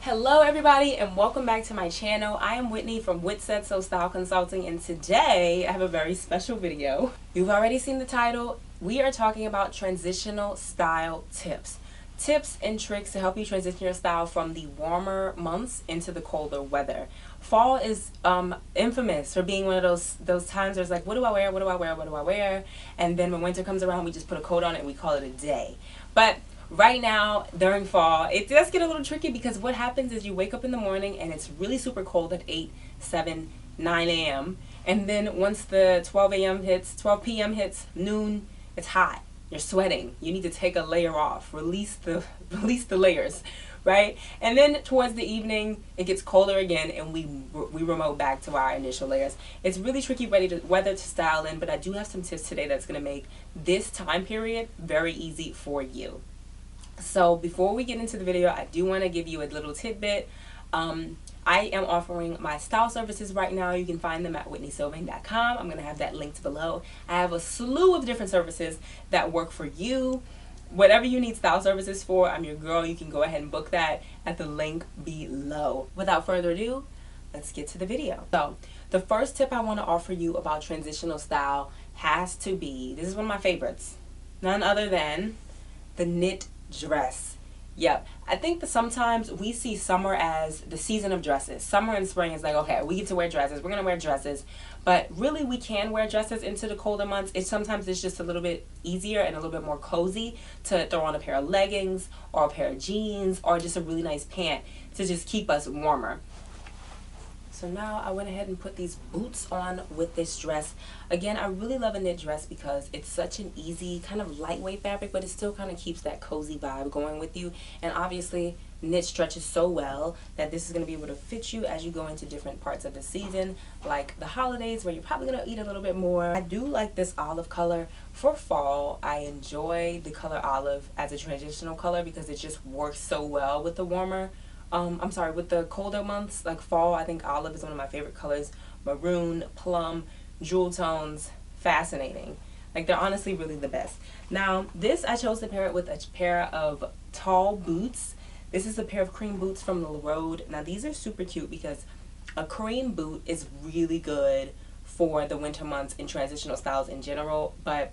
Hello everybody and welcome back to my channel. I am Whitney from Whit Said So Style Consulting, and today I have a very special video. You've already seen the title. We are talking about transitional style tips. Tips and tricks to help you transition your style from the warmer months into the colder weather. Fall is infamous for being one of those times where it's like, what do I wear, what do I wear, what do I wear? And then when winter comes around, we just put a coat on it and we call it a day. But right now, during fall, it does get a little tricky because what happens is you wake up in the morning and it's really super cold at 8, 7, 9 a.m. And then once the 12 p.m. hits, noon, it's hot. You're sweating. You need to take a layer off, release the layers, right? And then towards the evening, it gets colder again and we remote back to our initial layers. It's really tricky weather to style in, but I do have some tips today that's going to make this time period very easy for you. So before we get into the video, I do want to give you a little tidbit. I am offering my style services right now. You can find them at whitneysylvain.com. I'm going to have that linked below. I have a slew of different services that work for you. Whatever you need style services for, I'm your girl. You can go ahead and book that at the link below. Without further ado, let's get to the video. So the first tip I want to offer you about transitional style has to be, this is one of my favorites, none other than the knit dress. Yep, I think that sometimes we see summer as the season of dresses. Summer and spring is like, okay, we get to wear dresses, we're gonna wear dresses, but really we can wear dresses into the colder months. Sometimes it's just a little bit easier and a little bit more cozy to throw on a pair of leggings or a pair of jeans or just a really nice pant to just keep us warmer. So now I went ahead and put these boots on with this dress. Again, I really love a knit dress because it's such an easy, kind of lightweight fabric, but it still kind of keeps that cozy vibe going with you. And obviously, knit stretches so well that this is going to be able to fit you as you go into different parts of the season, like the holidays where you're probably going to eat a little bit more. I do like this olive color for fall. I enjoy the color olive as a transitional color because it just works so well with the with the colder months, like fall. I think olive is one of my favorite colors. Maroon, plum, jewel tones, fascinating. Like, they're honestly really the best. Now, this I chose to pair it with a pair of tall boots. This is a pair of cream boots from the Road. Now, these are super cute because a cream boot is really good for the winter months in transitional styles in general, but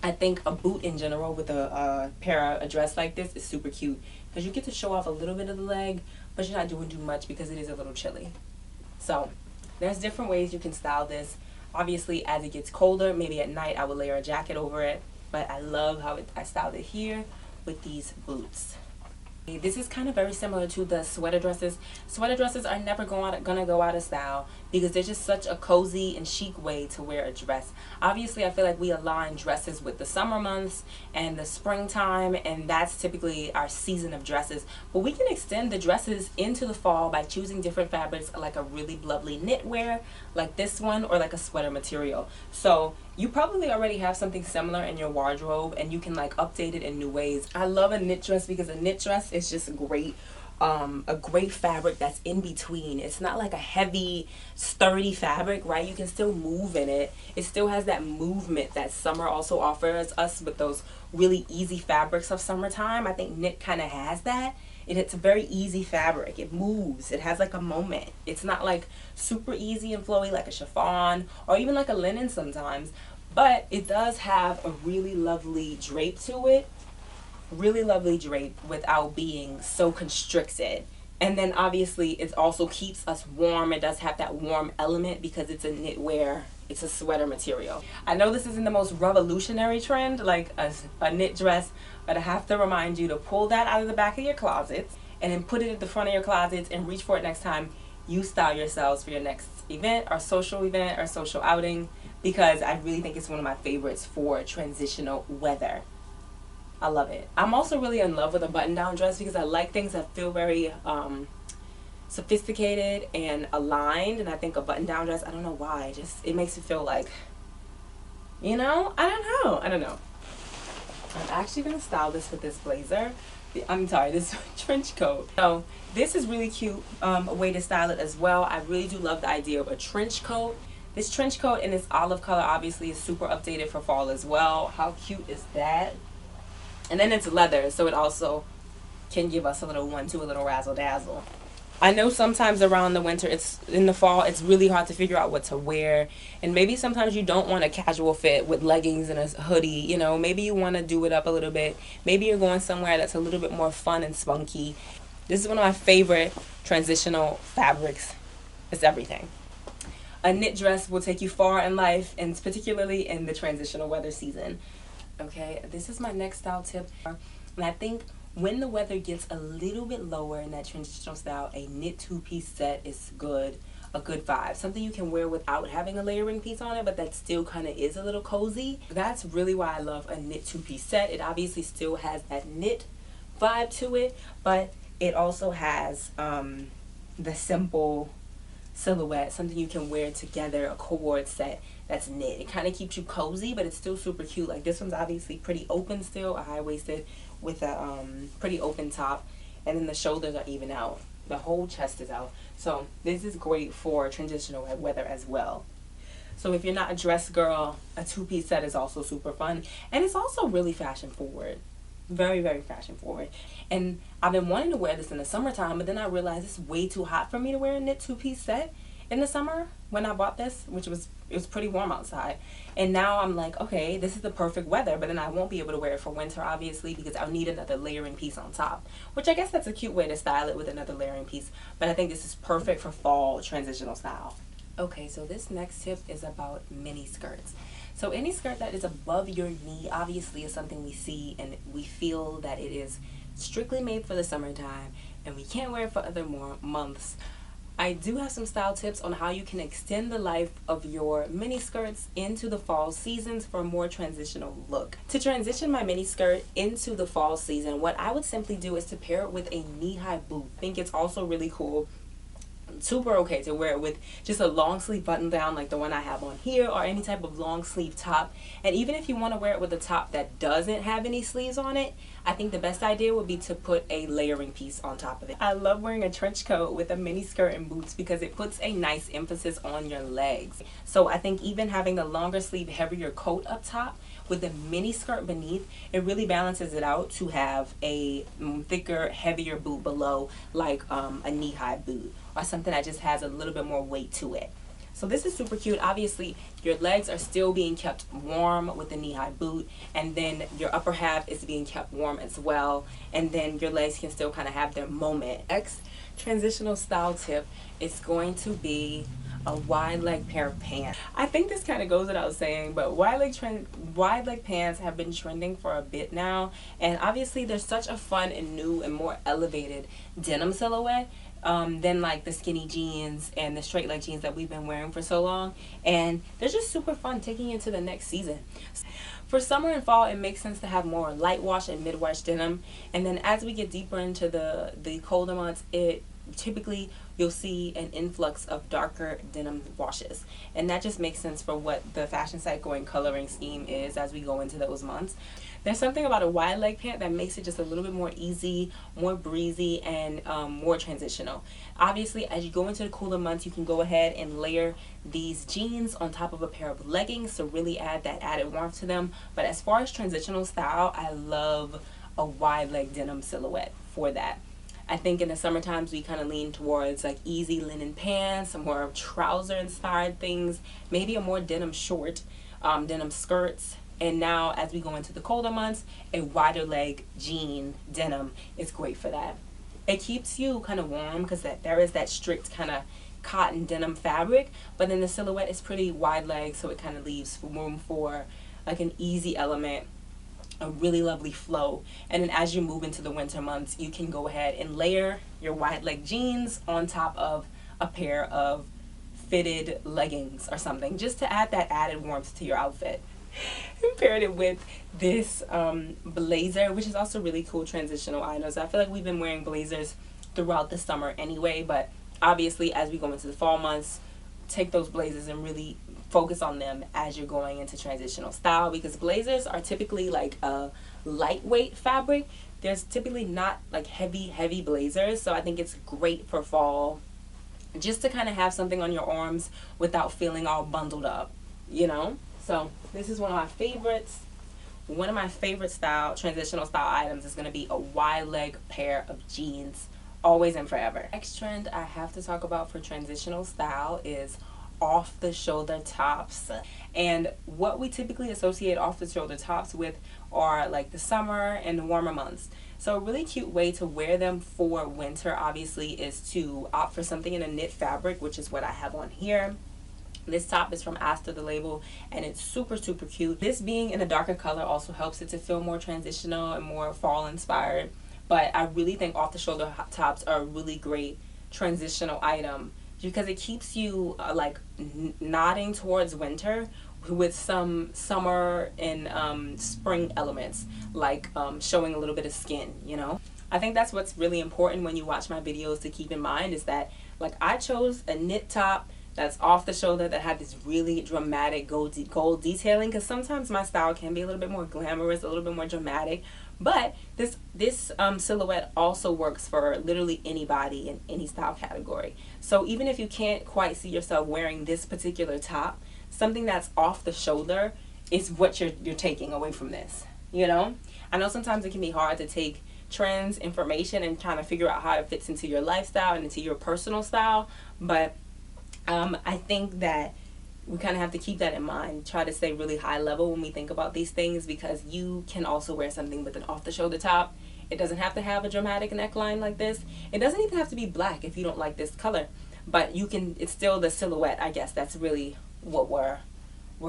I think a boot in general with a dress like this is super cute because you get to show off a little bit of the leg, but you're not doing too much because it is a little chilly. So there's different ways you can style this. Obviously, as it gets colder, maybe at night I would layer a jacket over it, but I love how I styled it here with these boots. This is kind of very similar to the sweater dresses. Sweater dresses are never gonna go out of style because they're just such a cozy and chic way to wear a dress. Obviously, I feel like we align dresses with the summer months and the springtime, and that's typically our season of dresses. But we can extend the dresses into the fall by choosing different fabrics, like a really lovely knitwear, like this one, or like a sweater material. So you probably already have something similar in your wardrobe and you can like update it in new ways. I love a knit dress because a knit dress is just a great fabric that's in between. It's not like a heavy, sturdy fabric, right? You can still move in it. It still has that movement that summer also offers us with those really easy fabrics of summertime. I think knit kind of has that. It's a very easy fabric. It moves. It has like a moment. It's not like super easy and flowy like a chiffon or even like a linen sometimes, but it does have a really lovely drape to it. Really lovely drape without being so constricted. And then obviously it also keeps us warm. It does have that warm element because it's a knitwear. It's a sweater material. I know this isn't the most revolutionary trend like a knit dress, but I have to remind you to pull that out of the back of your closets and then put it at the front of your closets and reach for it next time you style yourselves for your next event or social outing, because I really think it's one of my favorites for transitional weather. I love it. I'm also really in love with a button-down dress because I like things that feel very sophisticated and aligned, and I think a button-down dress, I don't know why, it makes it feel like, you know, I don't know. I'm actually going to style this with this blazer. This trench coat. So this is really cute, a way to style it as well. I really do love the idea of a trench coat. This trench coat in this olive color obviously is super updated for fall as well. How cute is that? And then it's leather, so it also can give us a little one-two, a little razzle dazzle. I know sometimes around the winter, it's in the fall, it's really hard to figure out what to wear. And maybe sometimes you don't want a casual fit with leggings and a hoodie. You know, maybe you want to do it up a little bit. Maybe you're going somewhere that's a little bit more fun and spunky. This is one of my favorite transitional fabrics. It's everything. A knit dress will take you far in life, and particularly in the transitional weather season. Okay, this is my next style tip. And I think when the weather gets a little bit lower in that transitional style, a knit two-piece set is good, a good vibe. Something you can wear without having a layering piece on it, but that still kind of is a little cozy. That's really why I love a knit two-piece set. It obviously still has that knit vibe to it, but it also has the simple silhouette, something you can wear together, a cord set that's knit. It kind of keeps you cozy, but it's still super cute. Like this one's obviously pretty open still, a high-waisted with a pretty open top, and then the shoulders are even out. The whole chest is out. So this is great for transitional weather as well. So if you're not a dress girl, a two-piece set is also super fun, and it's also really fashion forward. Very, very fashion forward. And I've been wanting to wear this in the summertime, but then I realized it's way too hot for me to wear a knit two-piece set in the summer when I bought this, it was pretty warm outside. And now I'm like, okay, this is the perfect weather, but then I won't be able to wear it for winter, obviously, because I'll need another layering piece on top, which I guess that's a cute way to style it, with another layering piece. But I think this is perfect for fall transitional style. Okay, so this next tip is about mini skirts. So any skirt that is above your knee obviously is something we see and we feel that it is strictly made for the summertime and we can't wear it for other more months. I do have some style tips on how you can extend the life of your mini skirts into the fall seasons for a more transitional look. To transition my mini skirt into the fall season, what I would simply do is to pair it with a knee-high boot. I think it's also really cool, super okay to wear it with just a long sleeve button down like the one I have on here, or any type of long sleeve top. And even if you want to wear it with a top that doesn't have any sleeves on it, I think the best idea would be to put a layering piece on top of it. I love wearing a trench coat with a mini skirt and boots because it puts a nice emphasis on your legs. So I think even having the longer sleeve, heavier coat up top with the mini skirt beneath, it really balances it out to have a thicker, heavier boot below, like a knee-high boot or something that just has a little bit more weight to it. So this is super cute. Obviously, your legs are still being kept warm with the knee-high boot, and then your upper half is being kept warm as well, and then your legs can still kind of have their moment. Next transitional style tip is going to be a wide leg pair of pants. I think this kind of goes without saying, but wide leg pants have been trending for a bit now, and obviously there's such a fun and new and more elevated denim silhouette than like the skinny jeans and the straight leg jeans that we've been wearing for so long, and they're just super fun taking into the next season. For summer and fall, it makes sense to have more light wash and mid wash denim, and then as we get deeper into the colder months, typically you'll see an influx of darker denim washes, and that just makes sense for what the fashion site going coloring scheme is as we go into those months. There's something about a wide leg pant that makes it just a little bit more easy, more breezy, and more transitional. Obviously, as you go into the cooler months, you can go ahead and layer these jeans on top of a pair of leggings to really add that added warmth to them. But as far as transitional style, I love a wide leg denim silhouette for that. I think in the summer times we kind of lean towards like easy linen pants, some more trouser inspired things, maybe a more denim short, denim skirts. And now as we go into the colder months, a wider leg jean denim is great for that. It keeps you kind of warm because there is that strict kind of cotton denim fabric, but then the silhouette is pretty wide leg, so it kind of leaves room for like an easy element, a really lovely flow. And then as you move into the winter months, you can go ahead and layer your wide leg jeans on top of a pair of fitted leggings or something, just to add that added warmth to your outfit. And paired it with this blazer, which is also really cool transitional items. I feel like we've been wearing blazers throughout the summer anyway, but obviously as we go into the fall months, take those blazers and really focus on them as you're going into transitional style, because blazers are typically like a lightweight fabric. There's typically not like heavy blazers, so I think it's great for fall, just to kind of have something on your arms without feeling all bundled up, you know? So this is one of my favorites one of my favorite transitional style items is going to be a wide leg pair of jeans, always and forever. Next trend I have to talk about for transitional style is off the shoulder tops. And what we typically associate off the shoulder tops with are like the summer and the warmer months. So a really cute way to wear them for winter obviously is to opt for something in a knit fabric, which is what I have on here. This top is from Asta, the label, and it's super cute. This being in a darker color also helps it to feel more transitional and more fall inspired. But I really think off the shoulder tops are a really great transitional item because it keeps you nodding towards winter with some summer and spring elements, like showing a little bit of skin, you know. I think that's what's really important when you watch my videos to keep in mind, is that like I chose a knit top that's off the shoulder that had this really dramatic gold detailing, because sometimes my style can be a little bit more glamorous, a little bit more dramatic, but this silhouette also works for literally anybody in any style category. So even if you can't quite see yourself wearing this particular top, something that's off the shoulder is what you're taking away from this, you know. I know sometimes it can be hard to take trends, information, and trying to figure out how it fits into your lifestyle and into your personal style, but I think that we kind of have to keep that in mind, try to stay really high level when we think about these things, because you can also wear something with an off the shoulder top. It doesn't have to have a dramatic neckline like this. It doesn't even have to be black if you don't like this color, but you can, it's still the silhouette, I guess. That's really what we're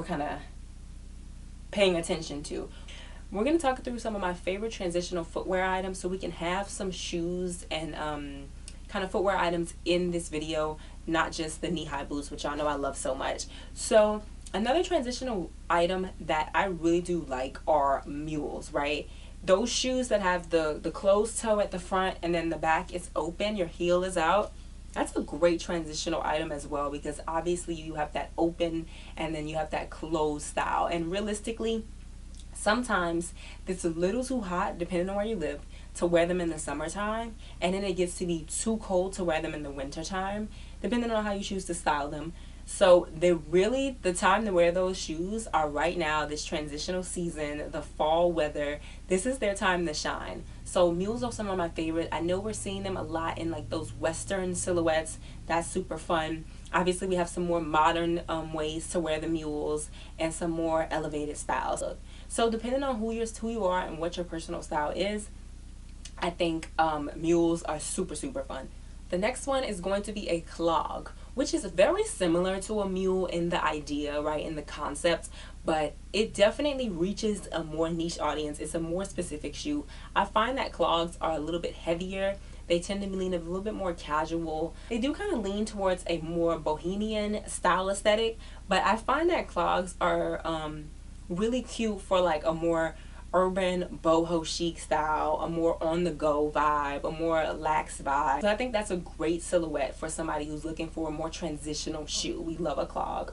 kind of paying attention to. We're going to talk through some of my favorite transitional footwear items so we can have some shoes and kind of footwear items in this video, not just the knee-high boots, which y'all know I love so much. So another transitional item that I really do like are mules, right? Those shoes that have the closed toe at the front and then the back is open, your heel is out. That's a great transitional item as well, because obviously you have that open and then you have that closed style. And realistically, sometimes it's a little too hot, depending on where you live, to wear them in the summertime, and then it gets to be too cold to wear them in the wintertime, depending on how you choose to style them. So the time to wear those shoes are right now, this transitional season, the fall weather. This is their time to shine. So mules are some of my favorite. I know we're seeing them a lot in like those Western silhouettes. That's super fun. Obviously we have some more modern ways to wear the mules and some more elevated styles. So depending on who you are and what your personal style is, I think mules are super fun. The next one is going to be a clog, which is very similar to a mule in the idea, right, in the concept, but it definitely reaches a more niche audience. It's a more specific shoe. I find that clogs are a little bit heavier. They tend to lean a little bit more casual. They do kind of lean towards a more bohemian style aesthetic, but I find that clogs are really cute for like a more urban boho chic style, a more on-the-go vibe, a more lax vibe. So I think that's a great silhouette for somebody who's looking for a more transitional shoe. We love a clog.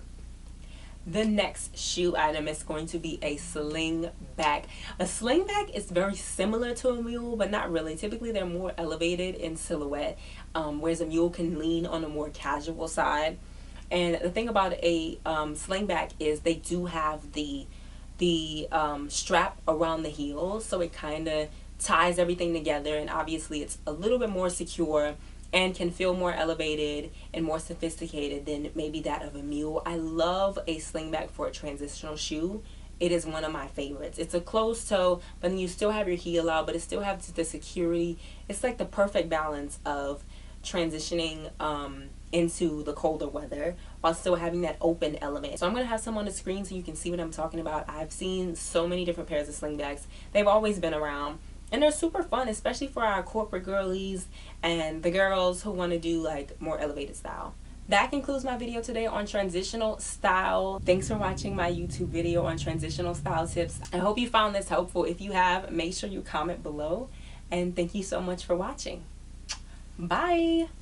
The next shoe item is going to be a slingback. A slingback is very similar to a mule, but not really. Typically they're more elevated in silhouette, whereas a mule can lean on a more casual side. And the thing about a slingback is they do have the strap around the heels, so it kind of ties everything together, and obviously it's a little bit more secure and can feel more elevated and more sophisticated than maybe that of a mule. I love a slingback for a transitional shoe. It is one of my favorites. It's a closed toe, but then you still have your heel out, but it still has the security. It's like the perfect balance of transitioning into the colder weather while still having that open element. So I'm going to have some on the screen so you can see what I'm talking about. I've seen so many different pairs of slingbacks. They've always been around, and they're super fun, especially for our corporate girlies and the girls who want to do like more elevated style. That concludes my video today on transitional style. Thanks for watching my YouTube video on transitional style tips. I hope you found this helpful. If you have, make sure you comment below, and thank you so much for watching. Bye.